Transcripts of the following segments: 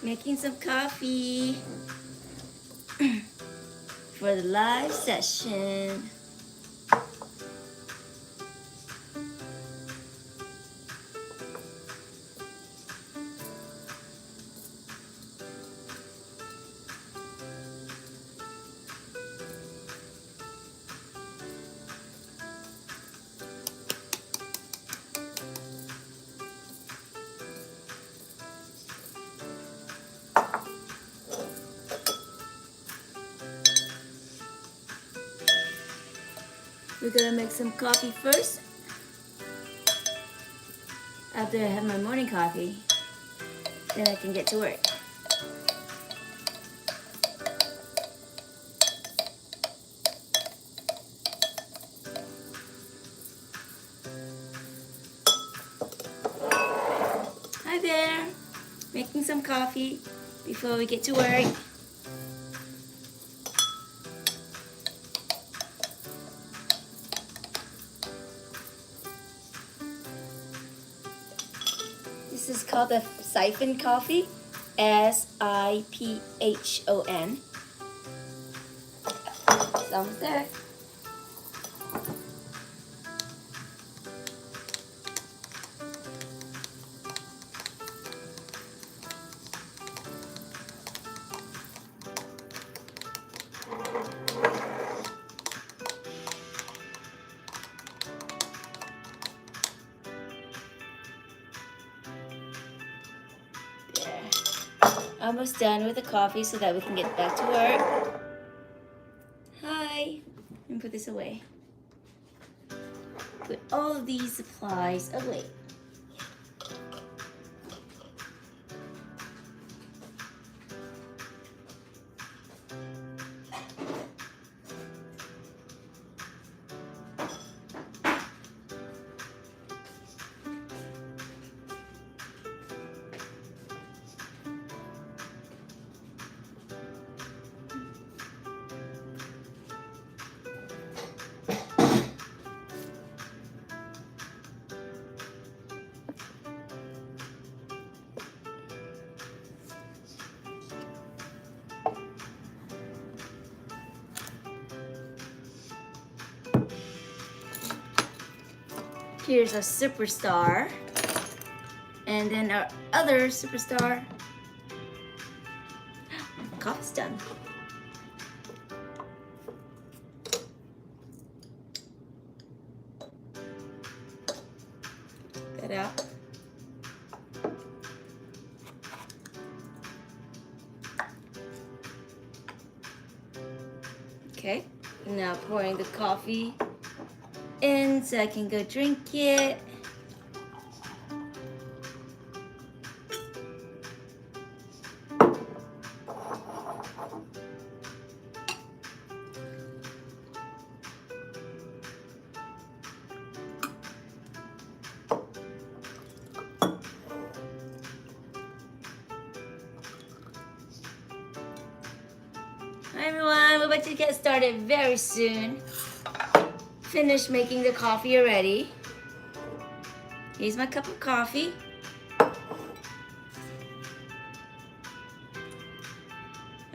Making some coffee for the live session. We're gonna make some coffee first. After I have my morning coffee, then I can get to work. Hi there, making some coffee before we get to work. This is called a siphon coffee, S-I-P-H-O-N. It's almost there. Almost done with the coffee so that we can get back to work. Hi. Let me put this away. Put all of these supplies away. Here's our superstar, and then our other superstar. Coffee's done. Get that out. Okay, now pouring the coffee in so I can go drink it. Hi everyone, we're about to get started very soon. Finished making the coffee already. Here's my cup of coffee. I'm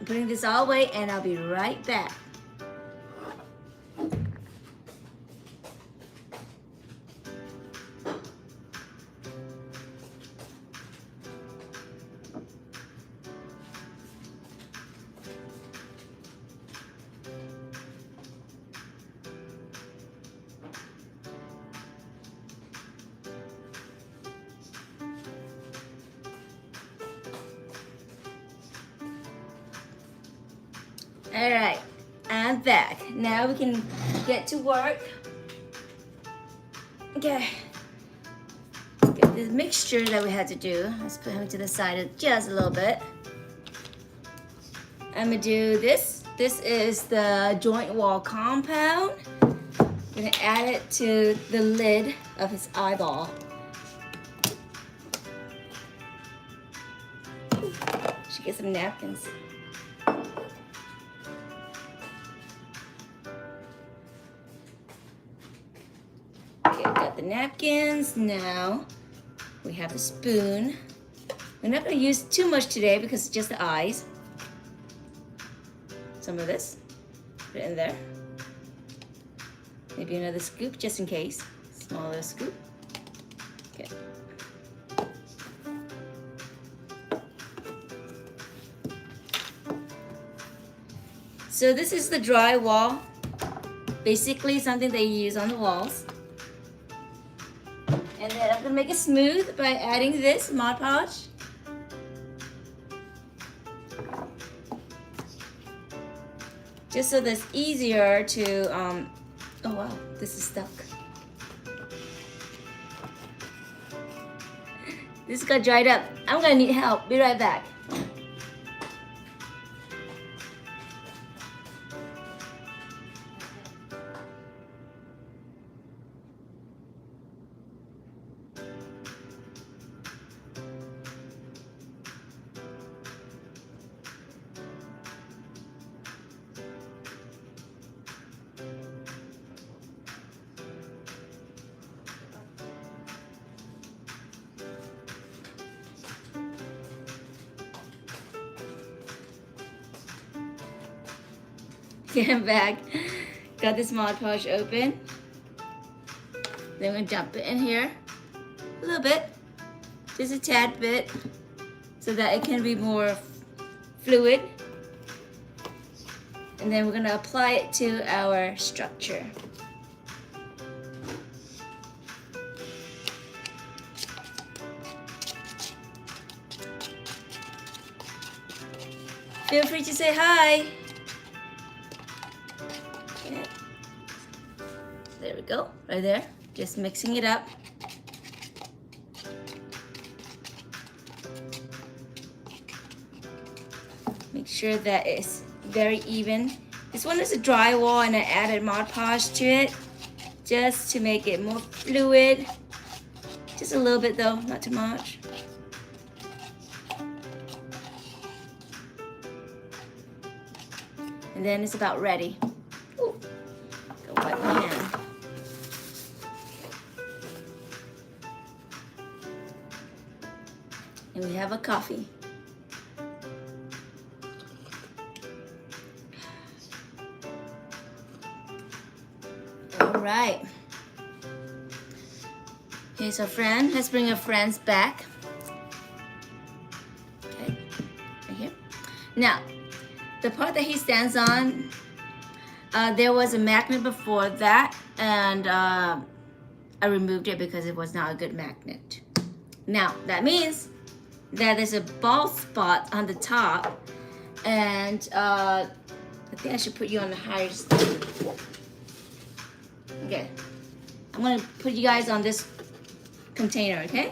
putting this all away and I'll be right back. All right, I'm back. Now we can get to work. Okay, get this mixture that we had to do. Let's put him to the side just a little bit. I'm gonna do this. This is the joint wall compound. I'm gonna add it to the lid of his eyeball. Should get some napkins. Okay, I've got the napkins. Now we have a spoon We're not going to use too much today because it's just the eyes. Some of this, put it in there. Maybe another scoop just in case. Smaller scoop. Okay. So this is the drywall. Basically something they use on the walls. And then I'm gonna make it smooth by adding this Mod Podge. Just so that's easier to, oh wow, this is stuck. This got dried up. I'm gonna need help. Be right back. Okay, I'm back. Got this Mod Podge open. Then we're gonna dump it in here. A little bit. Just a tad bit. So that it can be more fluid. And then we're gonna apply it to our structure. Feel free to say hi. Okay. There we go, right there. Just mixing it up. Make sure that it's very even. This one is a drywall and I added Mod Podge to it just to make it more fluid. Just a little bit though, not too much. And then it's about ready. Ooh, go wipe my hand. And we have a coffee. All right. Here's our friend. Let's bring our friends back. Okay, right here. Now, the part that he stands on, there was a magnet before that, and I removed it because it was not a good magnet. Now, that means that there's a bald spot on the top, and I think I should put you on the higher step. Okay, I'm gonna put you guys on this container, okay?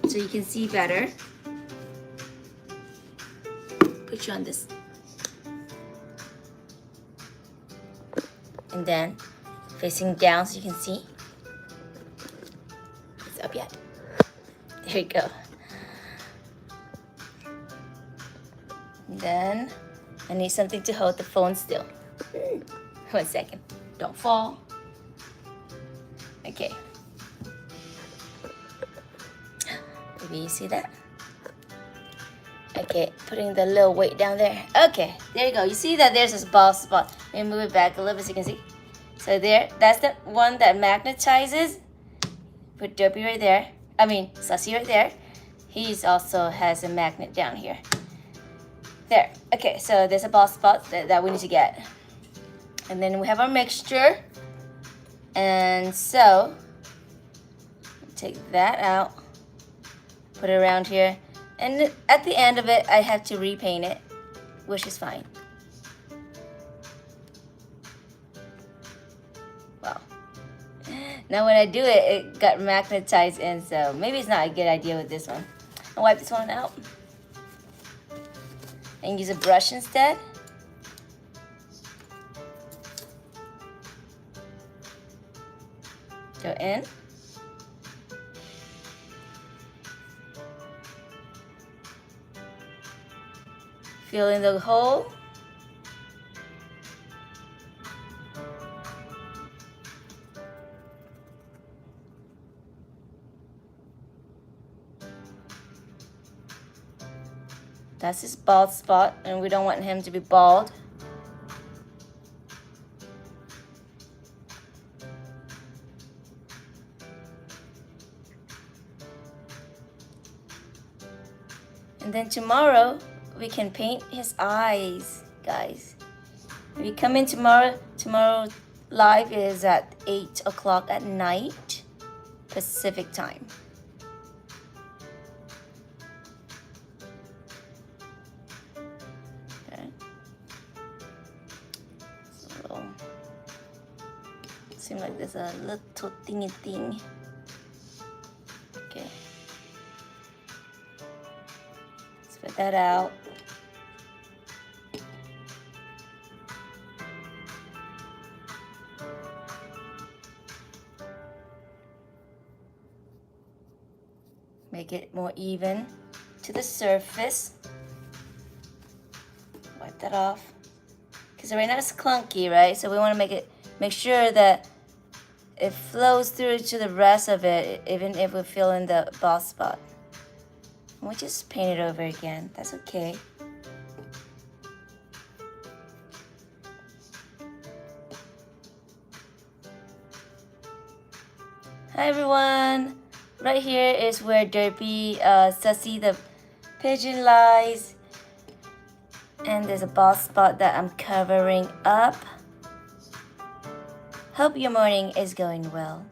So you can see better. Put you on this. And then facing down so you can see. It's up yet. There you go. And then I need something to hold the phone still. 1 second. Don't fall. Okay. Maybe you see that? Okay, putting the little weight down there. Okay, there you go. You see that there's this bald spot. Let me move it back a little bit so you can see. So there, that's the one that magnetizes. Put Derpy right there. I mean, Sussy right there. He's also has a magnet down here. There. Okay, so there's a bald spot that we need to get. And then we have our mixture. And so, take that out. Put it around here. And at the end of it, I have to repaint it, which is fine. Wow. Now when I do it, it got magnetized in, so maybe it's not a good idea with this one. I'll wipe this one out. And use a brush instead. Go in. Fill in the hole. That's his bald spot, and we don't want him to be bald. And then tomorrow, we can paint his eyes, guys. If you come in tomorrow live is at 8 o'clock at night, Pacific time. Okay. So, seems like there's a little thingy thing. Okay. Spit that out. Make it more even to the surface. Wipe that off. Because right now it's clunky, right? So we want to make sure that it flows through to the rest of it, even if we fill in the bald spot. And we just paint it over again. That's okay. Hi everyone. Right here is where Derpy, Sussy the pigeon lies. And there's a bald spot that I'm covering up. Hope your morning is going well.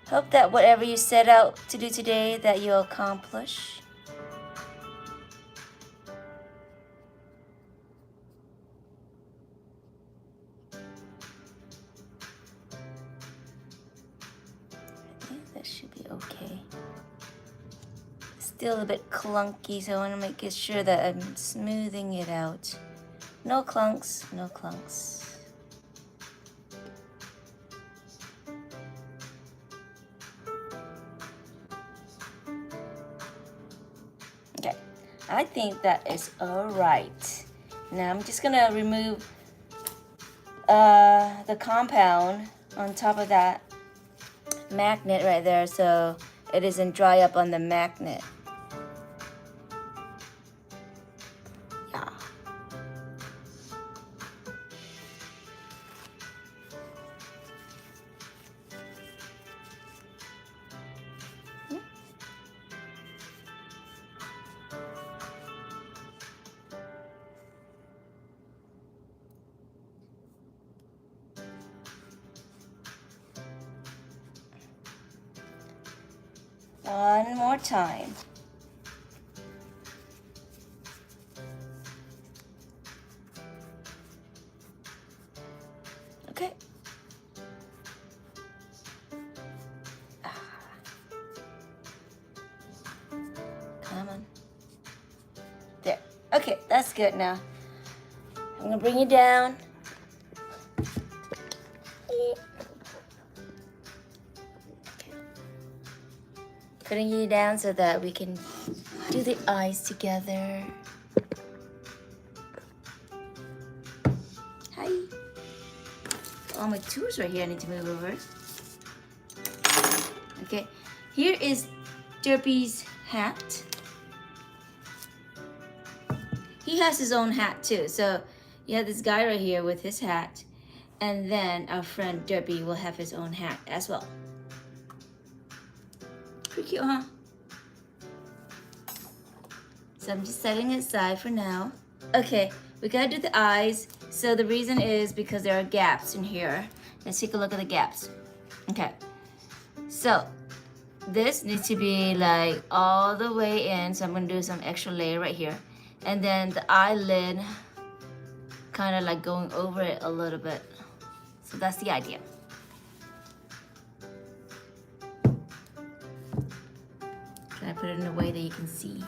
Hope that whatever you set out to do today that you'll accomplish. That should be okay. Still a bit clunky, so I want to make it sure that I'm smoothing it out. No clunks, no clunks. Okay, I think that is alright. Now I'm just gonna remove the compound on top of that magnet right there so it doesn't dry up on the magnet. Yeah. One more time. Okay. Come on. There. Okay, that's good now. I'm gonna bring you down. Putting you down so that we can do the eyes together. Hi. All my tools right here I need to move over. Okay, here is Derpy's hat. He has his own hat too. So you have this guy right here with his hat. And then our friend Derpy will have his own hat as well. Pretty cute, huh? So I'm just setting it aside for now. Okay, we gotta do the eyes. So the reason is because there are gaps in here. Let's take a look at the gaps. Okay, so this needs to be like all the way in. So I'm gonna do some extra layer right here. And then the eyelid, kind of like going over it a little bit. So that's the idea. I put it in a way that you can see.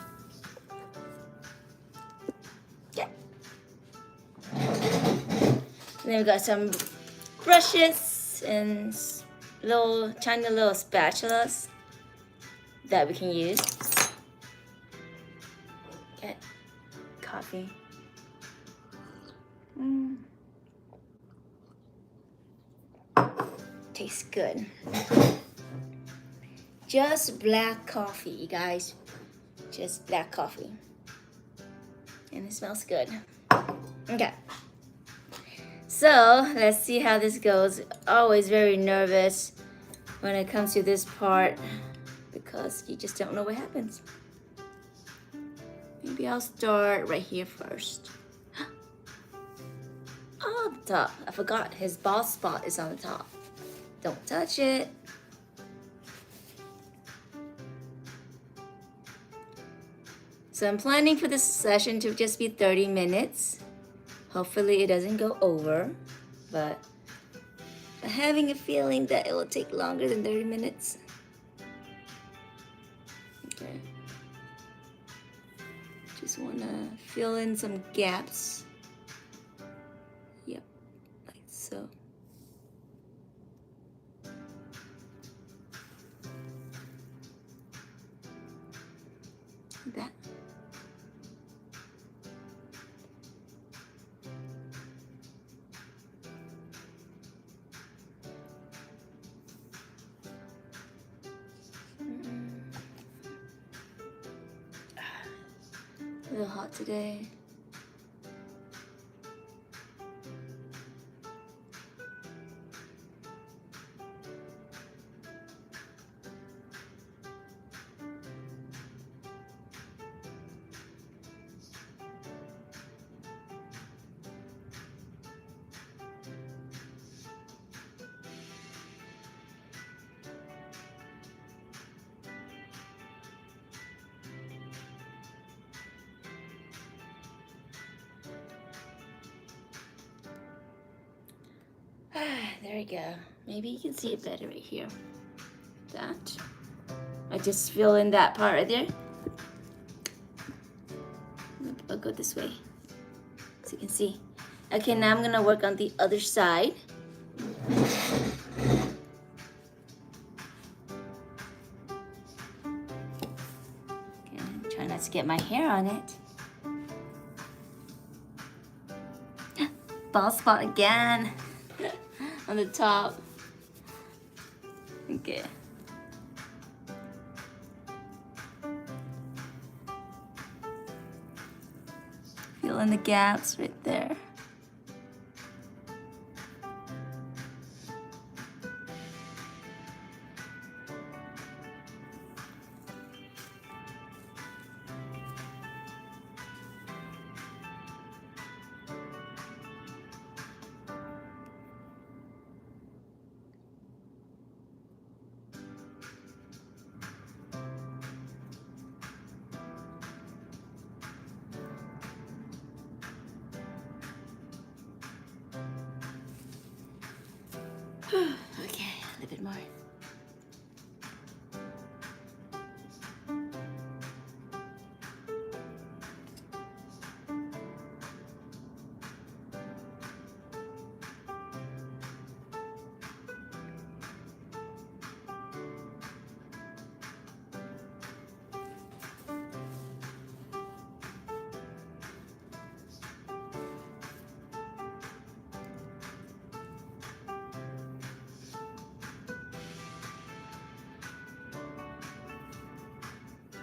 Yeah. And then we got some brushes and tiny little spatulas that we can use. Get coffee. tastes good. Just black coffee, you guys. Just black coffee. And it smells good. Okay. So let's see how this goes. Always very nervous when it comes to this part because you just don't know what happens. Maybe I'll start right here first. Oh, the top. I forgot his bald spot is on the top. Don't touch it. So I'm planning for this session to just be 30 minutes. Hopefully it doesn't go over, but I'm having a feeling that it will take longer than 30 minutes. Okay. Just wanna fill in some gaps. Yep, like so. Like that. A little hot today. There we go. Maybe you can see it better right here. That. I just fill in that part right there. I'll go this way so you can see. Okay, now I'm gonna work on the other side. Okay, try not to get my hair on it. Bald spot again. On the top. Okay. Fill in the gaps right there. Okay, a little bit more.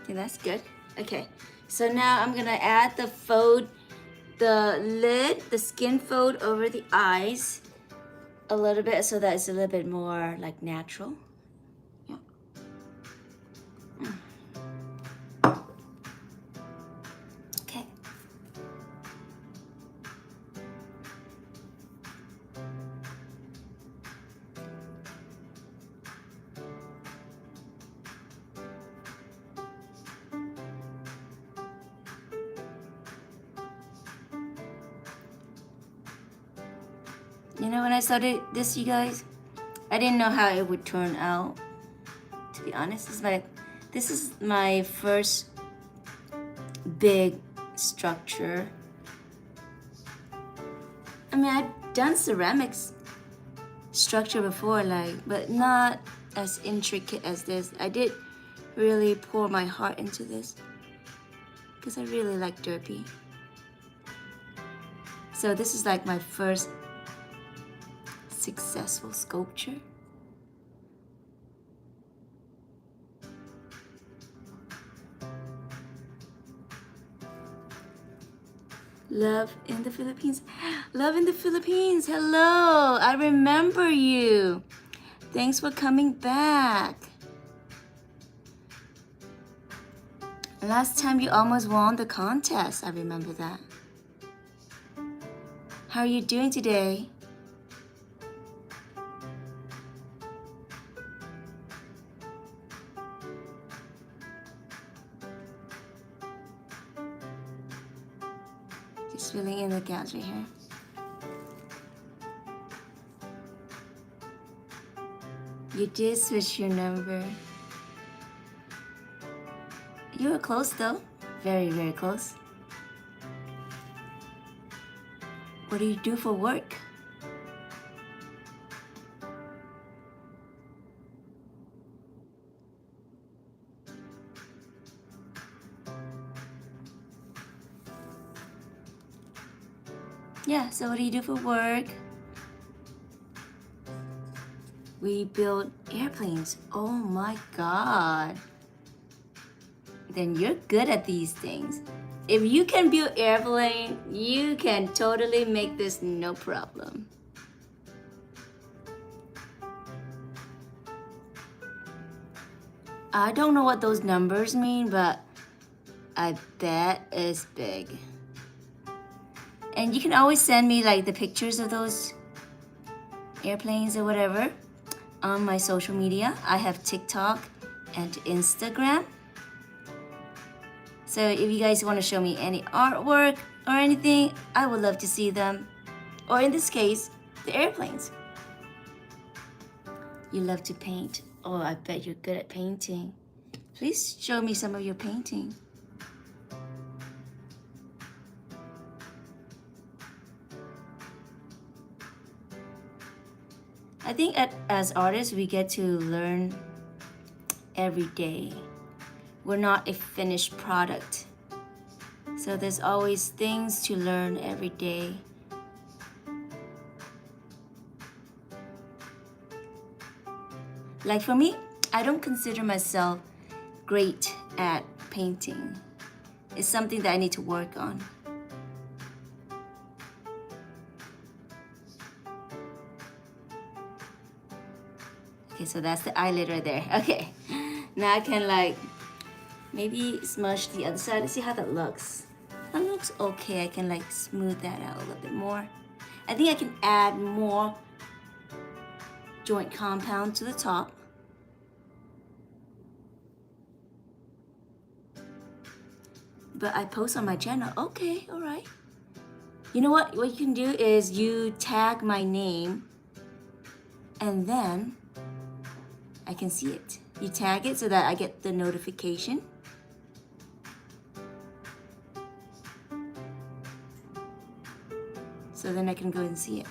Okay, that's good. Okay, so now I'm gonna add the fold, the lid, the skin fold over the eyes a little bit so that it's a little bit more like natural. Yeah. Okay. You know, when I started this, you guys, I didn't know how it would turn out. To be honest, this is my first big structure. I mean, I've done ceramics structure before, but not as intricate as this. I did really pour my heart into this because I really like Derpy. So this is like my first successful sculpture. Love in the Philippines. Love in the Philippines. Hello. I remember you. Thanks for coming back. Last time you almost won the contest. I remember that. How are you doing today? Just filling in the gaps right here. You did switch your number. You were close though. Very, very close. What do you do for work? Yeah, so what do you do for work? We build airplanes. Oh my God. Then you're good at these things. If you can build airplane, you can totally make this no problem. I don't know what those numbers mean, but I bet it's big. And you can always send me like the pictures of those airplanes or whatever on my social media. I have TikTok and Instagram. So if you guys want to show me any artwork or anything, I would love to see them. Or in this case, the airplanes. You love to paint. Oh, I bet you're good at painting. Please show me some of your painting. I think as artists, we get to learn every day. We're not a finished product. So there's always things to learn every day. Like for me, I don't consider myself great at painting. It's something that I need to work on. Okay, so that's the eyelid right there. Okay, now I can like maybe smudge the other side. Let's see how that looks. That looks okay. I can like smooth that out a little bit more. I think I can add more joint compound to the top. But I post on my channel. Okay, all right. You know what? What you can do is you tag my name and then I can see it. You tag it so that I get the notification. So then I can go and see it.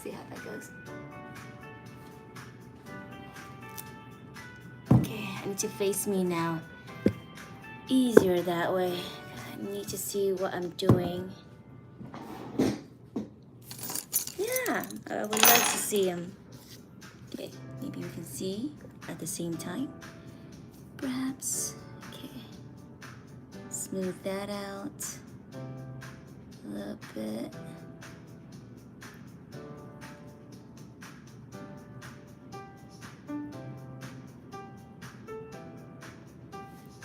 See how that goes. Okay, I need to face me now. Easier that way. I need to see what I'm doing. Yeah, I would like to see them. Okay, maybe we can see at the same time. Perhaps. Okay. Smooth that out a little bit.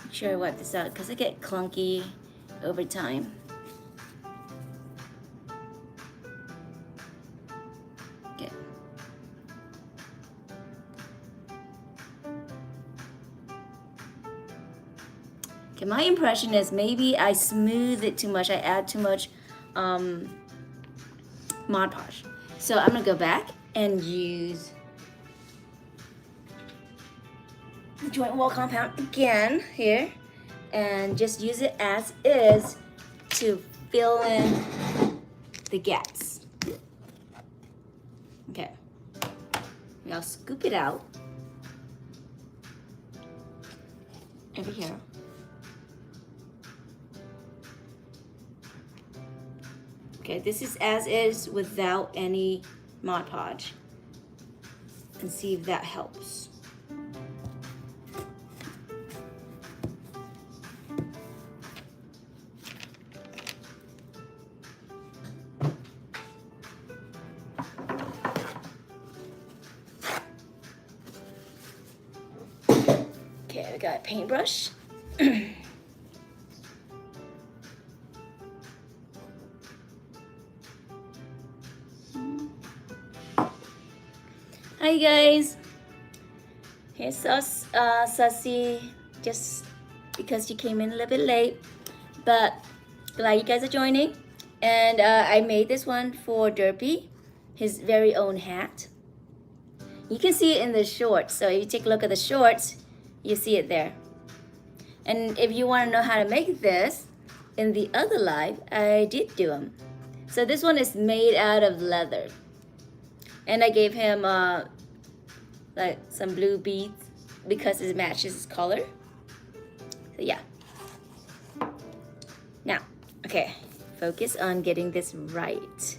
Make sure I wipe this out because I get clunky over time. Okay. Okay, my impression is maybe I smooth it too much. I add too much Mod Podge. So I'm gonna go back and use the joint wall compound again here and just use it as is to fill in the gaps. Okay, now scoop it out over here. Okay, this is as is without any Mod Podge. And see if that helps. Okay, we got a paintbrush. Hi guys, here's us, Sussy, just because you came in a little bit late, but glad you guys are joining. And I made this one for Derpy, his very own hat. You can see it in the shorts, so if you take a look at the shorts, you see it there. And if you want to know how to make this, in the other live, I did do them. So this one is made out of leather. And I gave him like some blue beads because it matches his color. So yeah. Now, okay, focus on getting this right.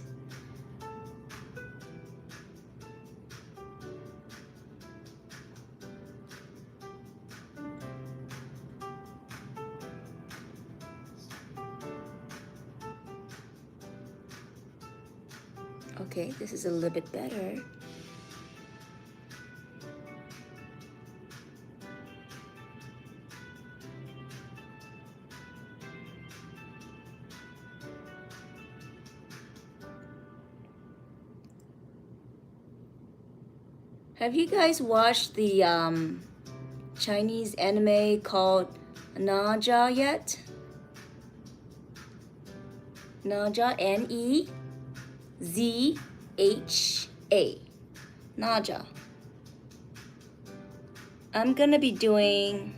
Okay, this is a little bit better. Have you guys watched the Chinese anime called Naja yet? Naja, N-E-Z-H-A. Naja. I'm gonna be doing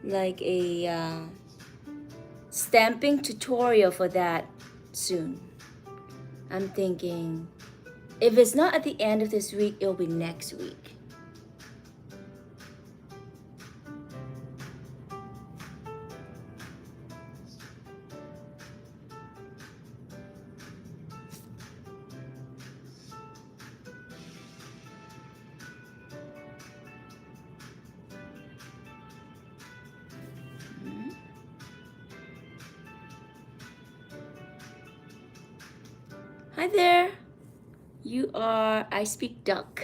like a stamping tutorial for that soon. I'm thinking if it's not at the end of this week, it'll be next week. Hi there. You are I Speak Duck.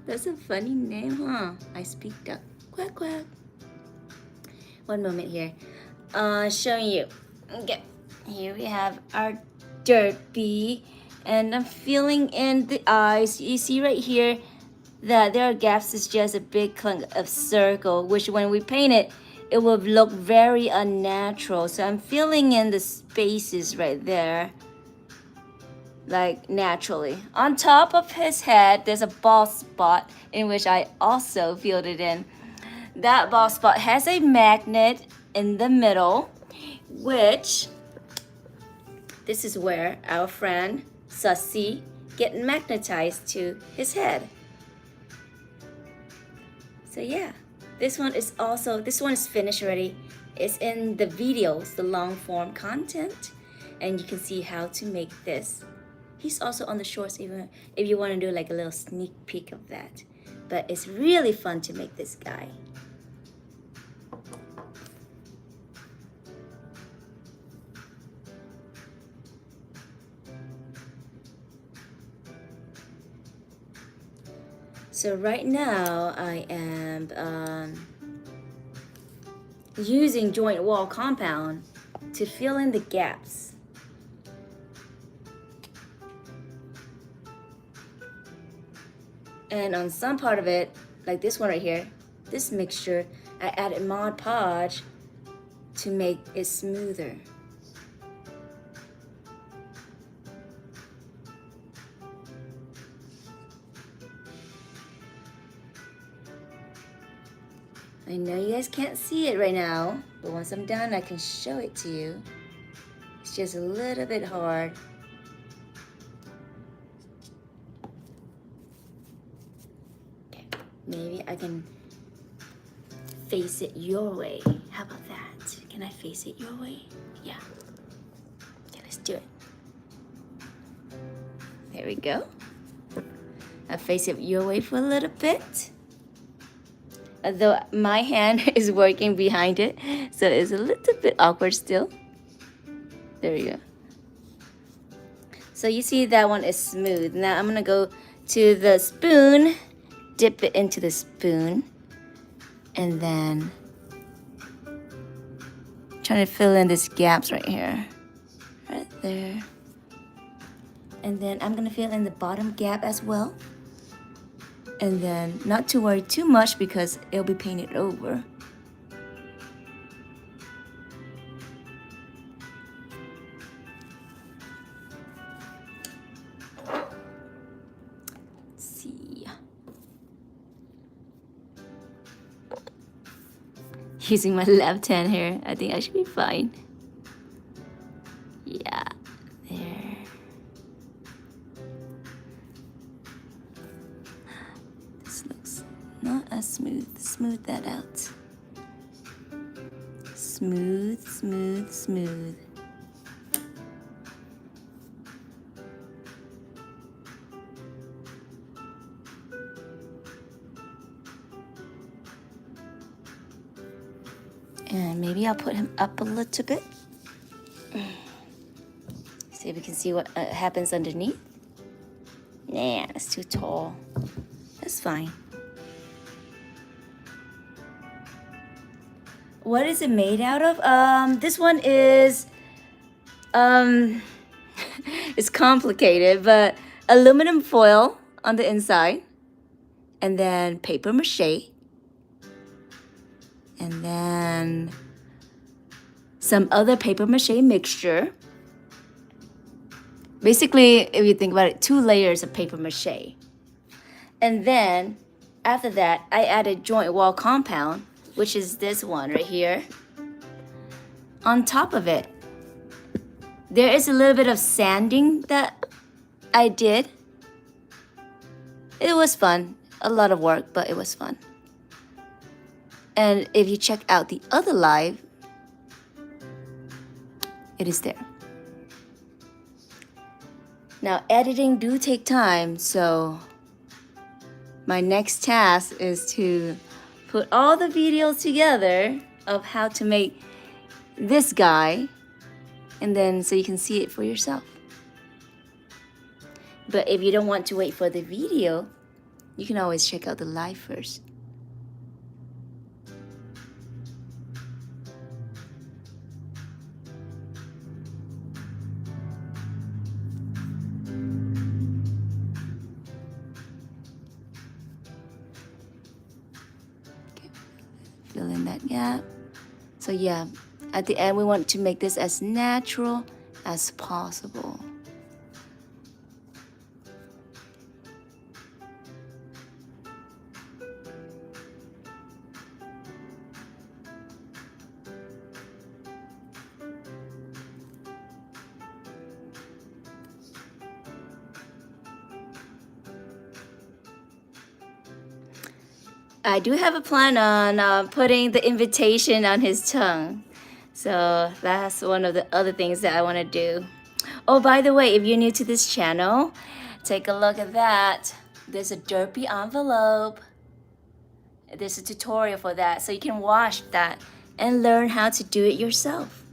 That's a funny name, huh? I Speak Duck. Quack quack. One moment here. Showing you. Okay. Here we have our Derpy. And I'm filling in the eyes. You see right here that there are gaps. It's just a big clump of circle, which when we paint it, it will look very unnatural. So I'm filling in the spaces right there, like naturally. On top of his head, there's a bald spot in which I also filled it in. That bald spot has a magnet in the middle, which this is where our friend Sussy get magnetized to his head. So yeah, this one is finished already. It's in the videos, the long form content, and you can see how to make this. He's also on the shorts even if you want to do like a little sneak peek of that. But it's really fun to make this guy. So right now I am using joint wall compound to fill in the gaps. And on some part of it, like this one right here, this mixture, I added Mod Podge to make it smoother. I know you guys can't see it right now, but once I'm done, I can show it to you. It's just a little bit hard. Okay, maybe I can face it your way. How about that? Can I face it your way? Yeah. Okay, let's do it. There we go. I'll face it your way for a little bit. Although my hand is working behind it, so it's a little bit awkward still. There we go. So you see that one is smooth. Now I'm gonna go to the spoon, dip it into the spoon, and then trying to fill in these gaps right here. Right there. And then I'm gonna fill in the bottom gap as well. And then not to worry too much because it'll be painted over. Let's see. Using my left hand here, I think I should be fine. Yeah, there. This looks not as smooth. Smooth that out. Smooth, smooth, smooth. And maybe I'll put him up a little bit. See if we can see what happens underneath. Nah, it's too tall. That's fine. What is it made out of? This one is, it's complicated, but aluminum foil on the inside, and then paper mache, and then some other paper mache mixture. Basically, if you think about it, 2 layers of paper mache. And then after that, I added joint wall compound, which is this one right here. On top of it, there is a little bit of sanding that I did. It was fun. A lot of work, but it was fun. And if you check out the other live, it is there. Now, editing do take time, so my next task is to put all the videos together of how to make this guy, and then so you can see it for yourself. But if you don't want to wait for the video, you can always check out the live first. Fill in that gap. So yeah, at the end we want to make this as natural as possible. I do have a plan on putting the invitation on his tongue. So that's one of the other things that I want to do. Oh, by the way, if you're new to this channel, take a look at that. There's a Derpy envelope. There's a tutorial for that. So you can watch that and learn how to do it yourself.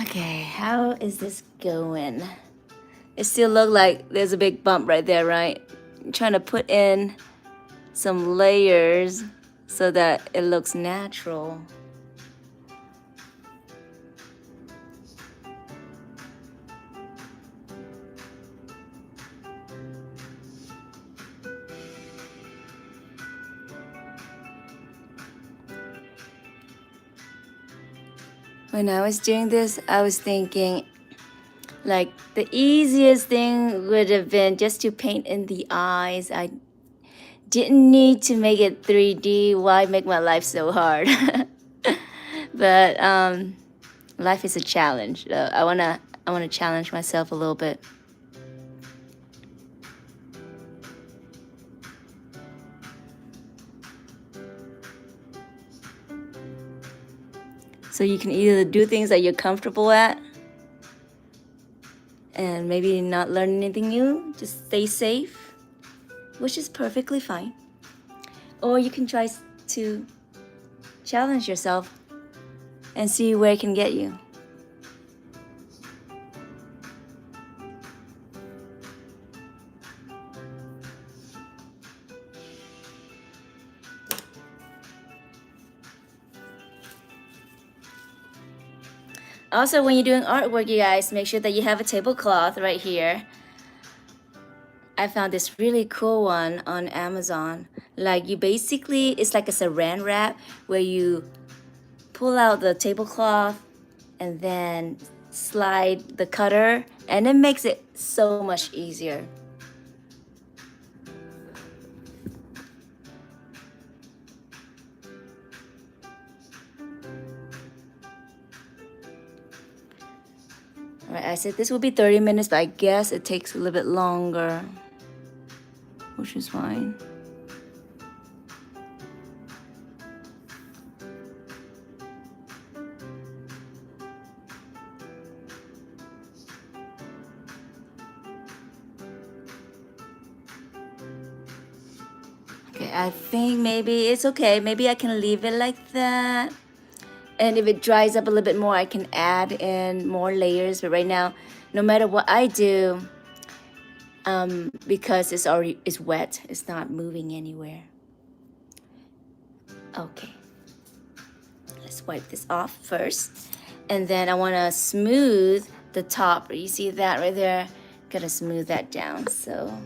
Okay, how is this going? It still looks like there's a big bump right there, right? I'm trying to put in some layers so that it looks natural. When I was doing this, I was thinking, like, the easiest thing would have been just to paint in the eyes. I didn't need to make it 3D. Why make my life so hard? But life is a challenge. I wanna challenge myself a little bit. So you can either do things that you're comfortable at and maybe not learn anything new, just stay safe, which is perfectly fine. Or you can try to challenge yourself and see where it can get you. Also, when you're doing artwork, you guys, make sure that you have a tablecloth right here. I found this really cool one on Amazon. Like you basically, it's like a saran wrap where you pull out the tablecloth and then slide the cutter, and it makes it so much easier. All right, I said this will be 30 minutes, but I guess it takes a little bit longer, which is fine. Okay, I think maybe it's okay. Maybe I can leave it like that. And if it dries up a little bit more, I can add in more layers. But right now, no matter what I do, because it's wet, it's not moving anywhere. Okay, let's wipe this off first. And then I want to smooth the top. You see that right there? Gotta smooth that down. So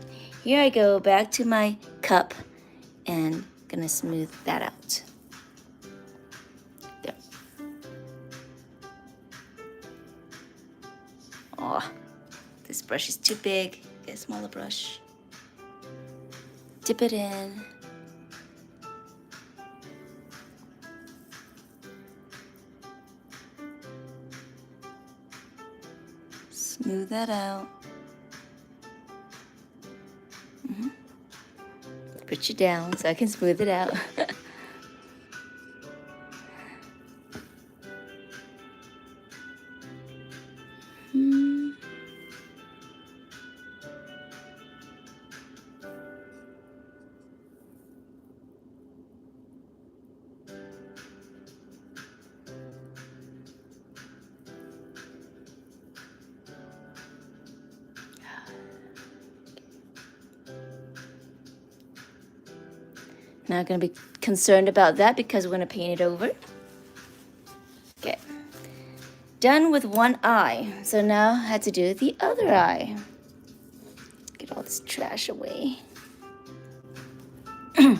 here I go back to my cup and gonna smooth that out. There. Oh, this brush is too big. Get a smaller brush. Dip it in. Smooth that out. Put you down so I can smooth it out. Not going to be concerned about that because we're going to paint it over. Okay. Done with one eye. So now I have to do the other eye. Get all this trash away. Okay.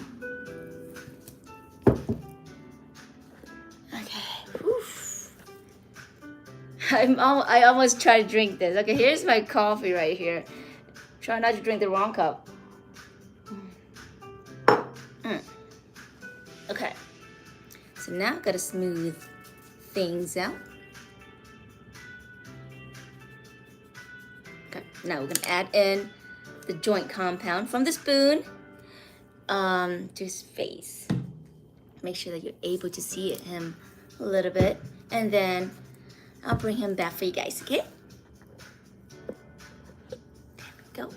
Oof. I almost tried to drink this. Okay, here's my coffee right here. Try not to drink the wrong cup. Okay, so now I've got to smooth things out. Okay, now we're gonna add in the joint compound from the spoon to his face. Make sure that you're able to see him a little bit, and then I'll bring him back for you guys, okay? There we go.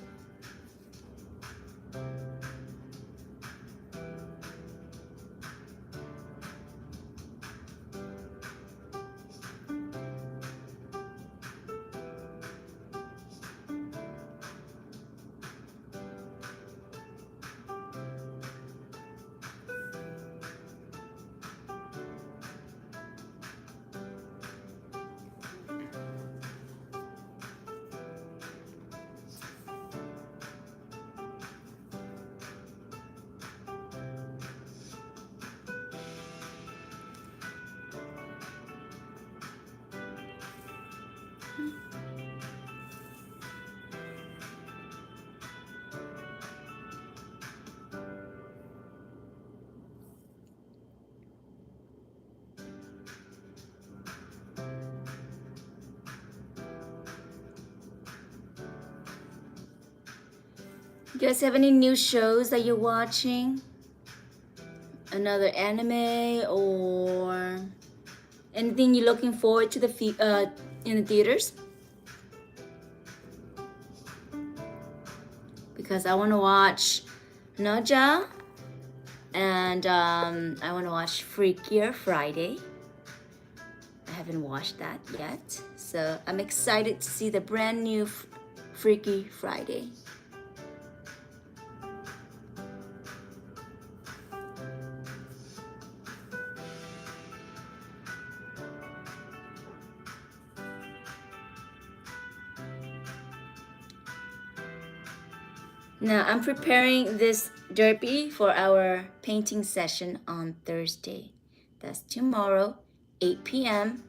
You guys have any new shows that you're watching? Another anime or anything you're looking forward to in the theaters? Because I want to watch Naja and I want to watch Freakier Friday. I haven't watched that yet, so I'm excited to see the brand new Freaky Friday. Now I'm preparing this Derpy for our painting session on Thursday. That's tomorrow, 8 p.m.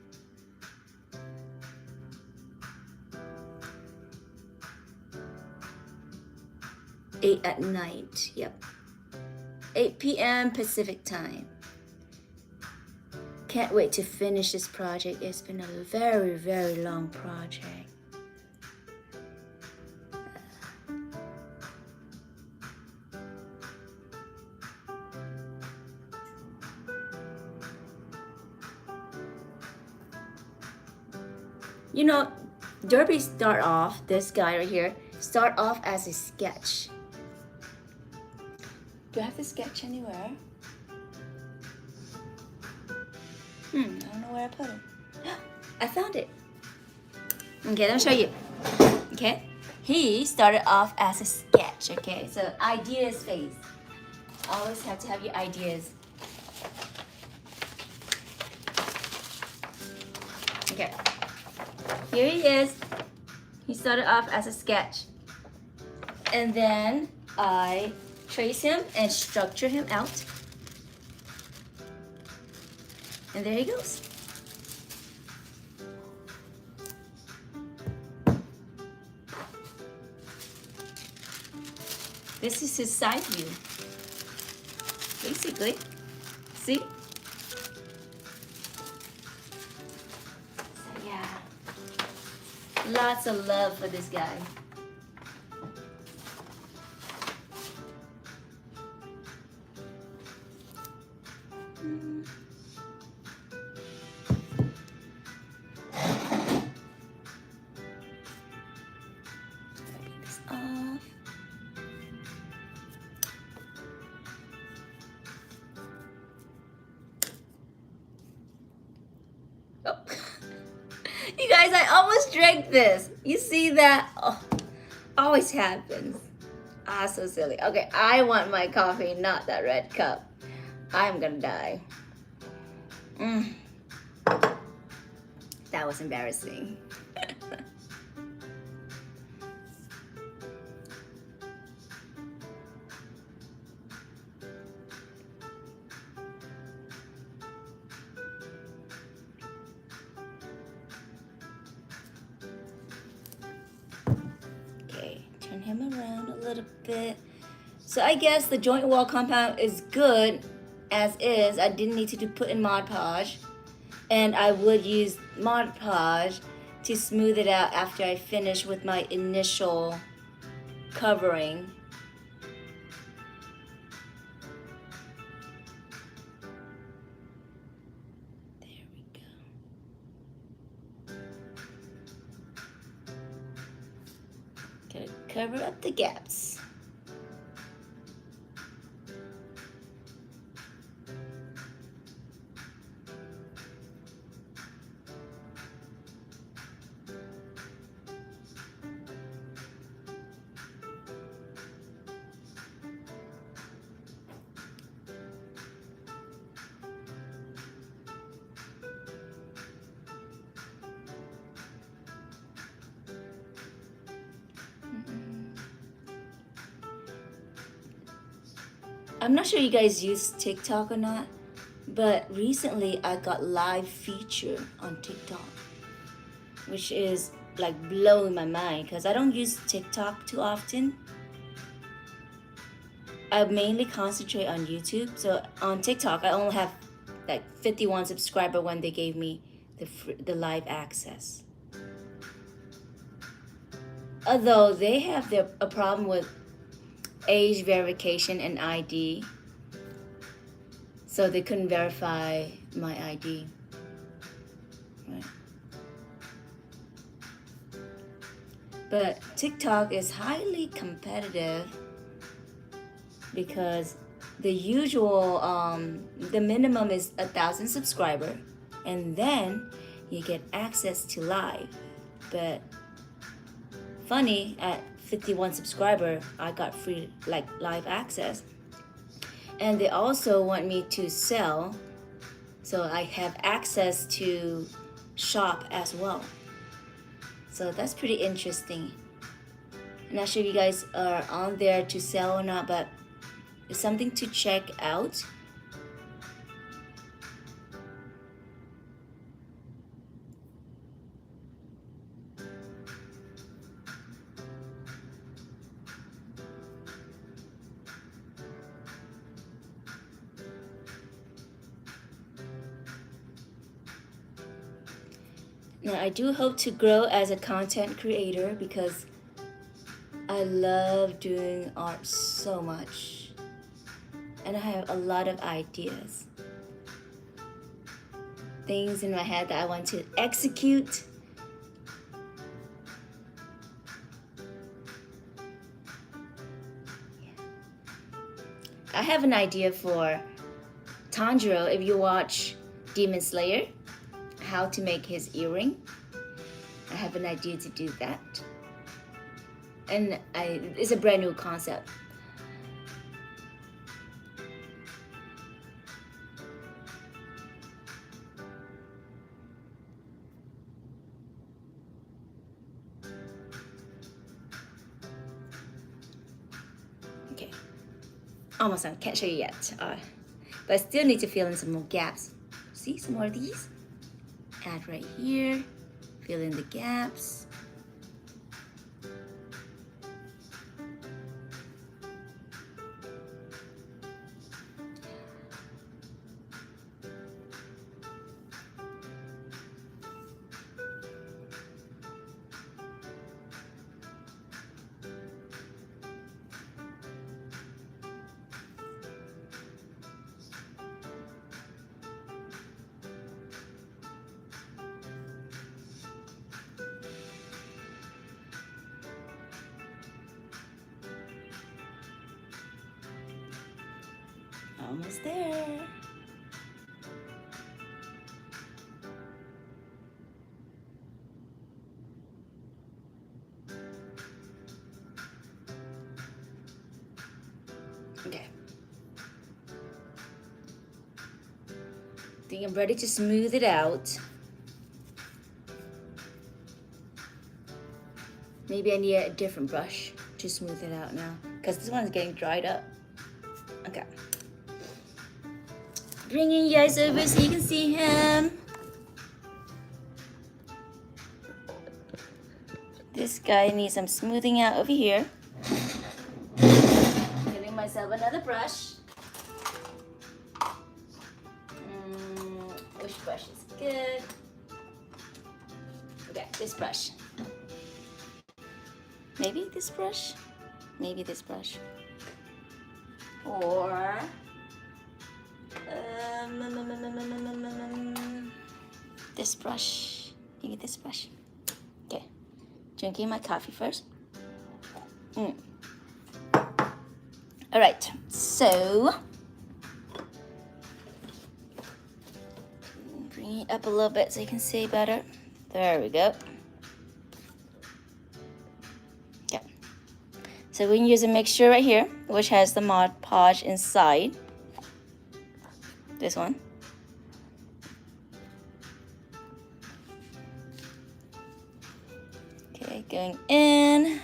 Eight at night, yep. 8 p.m. Pacific time. Can't wait to finish this project. It's been a very, very long project. You know, Derpy start off, this guy right here, start off as a sketch. Do I have the sketch anywhere? I don't know where I put it. I found it. Okay, let me show you. Okay, he started off as a sketch. Okay, so ideas phase. Always have to have your ideas. Okay, here he is. He started off as a sketch, and then I trace him and structure him out. And there he goes. This is his side view, basically. See? So yeah, lots of love for this guy. Oh. You guys, I almost drank this. You see that? Oh, always happens. Ah, so silly. Okay, I want my coffee, not that red cup. I'm gonna die. That was embarrassing. Turn him around a little bit. So I guess the joint wall compound is good as is. I didn't need to put in Mod Podge. And I would use Mod Podge to smooth it out after I finish with my initial covering. There we go. Gotta cover up the gaps. I'm not sure you guys use TikTok or not, but recently I got live feature on TikTok, which is like blowing my mind because I don't use TikTok too often. I mainly concentrate on YouTube. So on TikTok, I only have like 51 subscribers when they gave me the live access. Although they have a problem with age verification and ID, so they couldn't verify my ID. Right. But TikTok is highly competitive because the usual, the minimum is 1,000 subscriber, and then you get access to live. But funny, at 51 subscriber, I got free like live access, and they also want me to sell, so I have access to shop as well. So that's pretty interesting. I'm not sure if you guys are on there to sell or not, but it's something to check out. Now, I do hope to grow as a content creator because I love doing art so much. And I have a lot of ideas. Things in my head that I want to execute. I have an idea for Tanjiro, if you watch Demon Slayer, how to make his earring. I have an idea to do that. And it's a brand new concept. Okay, almost done. Can't show you yet. But I still need to fill in some more gaps. See, some more of these. Add right here. Fill in the gaps. Almost there. Okay. I think I'm ready to smooth it out. Maybe I need a different brush to smooth it out now, because this one's getting dried up. Okay. Bringing you guys over so you can see him. This guy needs some smoothing out over here. Giving myself another brush. Which brush is good? Okay, this brush. Maybe this brush? Maybe this brush. Or this brush. Maybe this brush. Okay. Drinking my coffee first. Alright, so bring it up a little bit so you can see better. There we go. Okay. So we can use a mixture right here, which has the Mod Podge inside. This one. Okay, going in.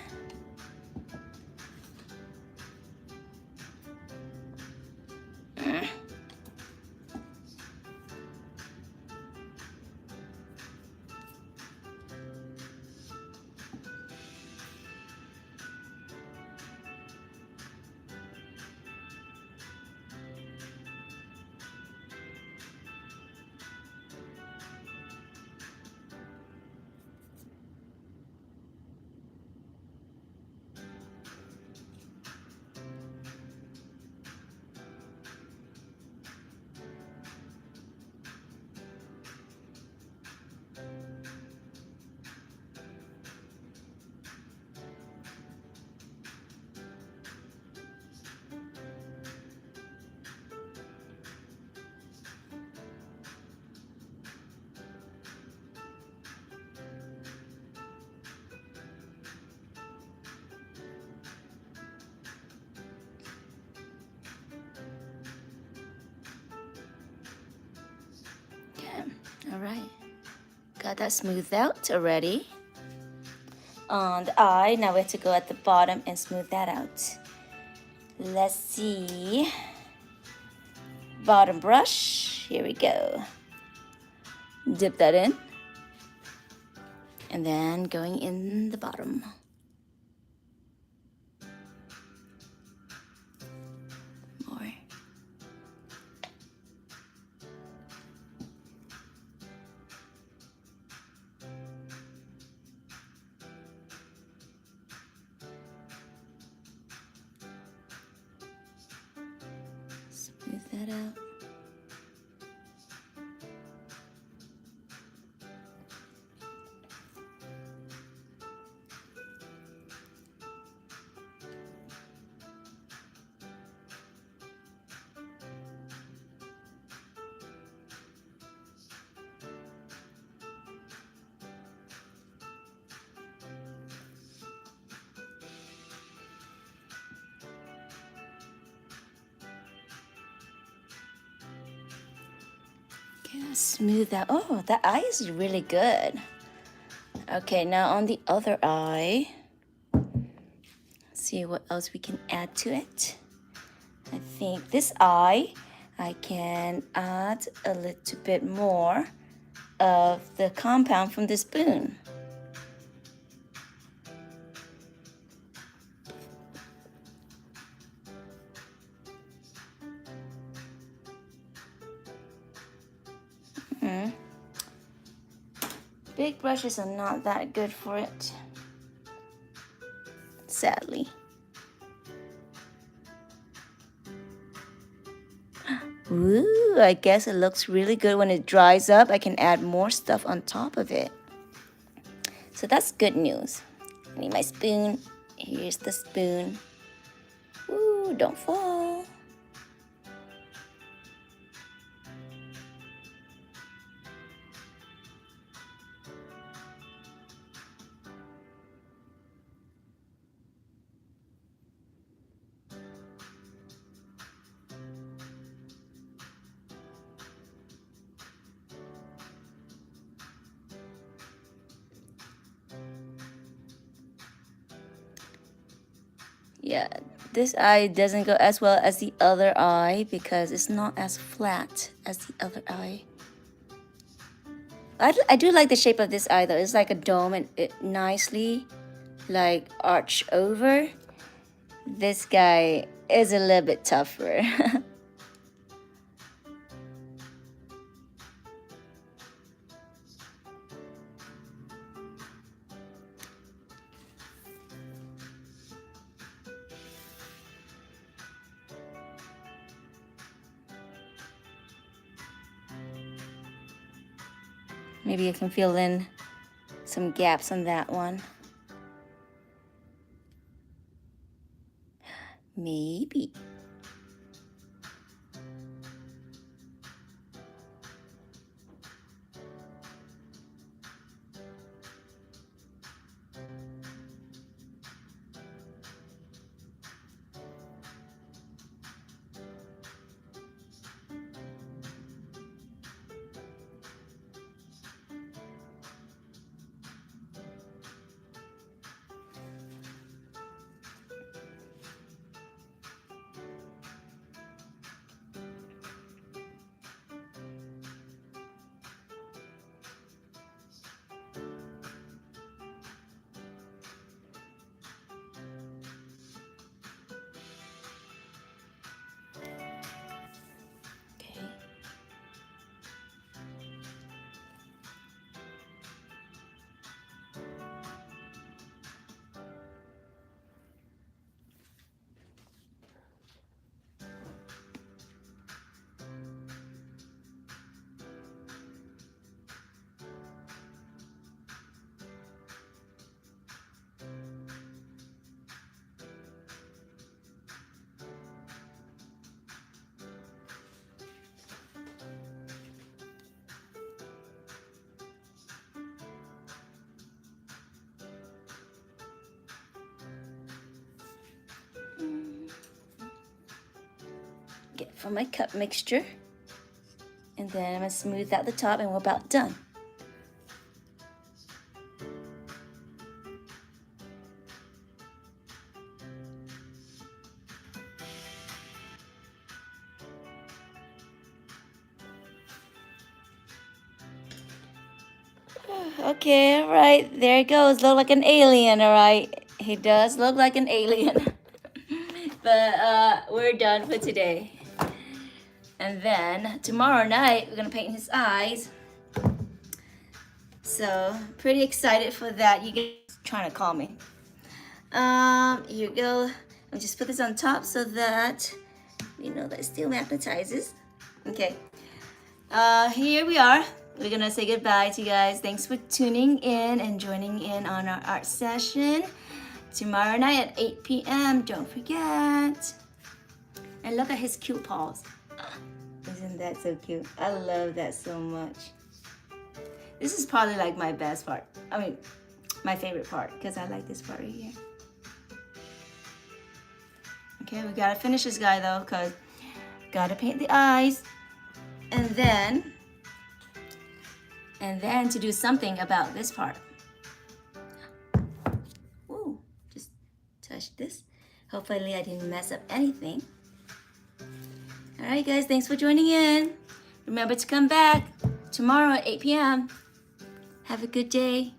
All right, got that smoothed out already. On the eye, now we have to go at the bottom and smooth that out. Let's see. Bottom brush, here we go. Dip that in. And then going in the bottom. More. Smooth that out. Okay, let's smooth that. Oh, that eye is really good. Okay, now on the other eye, see what else we can add to it. I think this eye, I can add a little bit more of the compound from the spoon. Big brushes are not that good for it, sadly. Ooh, I guess it looks really good. When it dries up, I can add more stuff on top of it. So that's good news. I need my spoon. Here's the spoon. Ooh, don't fall. Yeah, this eye doesn't go as well as the other eye because it's not as flat as the other eye. I do like the shape of this eye though. It's like a dome and it nicely like arch over. This guy is a little bit tougher. Maybe I can fill in some gaps on that one. Maybe. Get from my cup mixture. And then I'm gonna smooth out the top and we're about done. Okay, all right, there it goes. Look like an alien, all right. He does look like an alien. But we're done for today. And then tomorrow night, we're gonna paint his eyes. So pretty excited for that. You guys trying to call me. Here you go. I'll just put this on top so that you know that it still magnetizes. Okay. Here we are. We're gonna say goodbye to you guys. Thanks for tuning in and joining in on our art session tomorrow night at 8 p.m. Don't forget. And look at his cute paws. Isn't that so cute? I love that so much. This is probably like my best part. I mean, my favorite part because I like this part right here. Okay, we gotta finish this guy though because gotta paint the eyes. And then to do something about this part. Ooh, just touch this. Hopefully I didn't mess up anything. All right, guys, thanks for joining in. Remember to come back tomorrow at 8 p.m. Have a good day.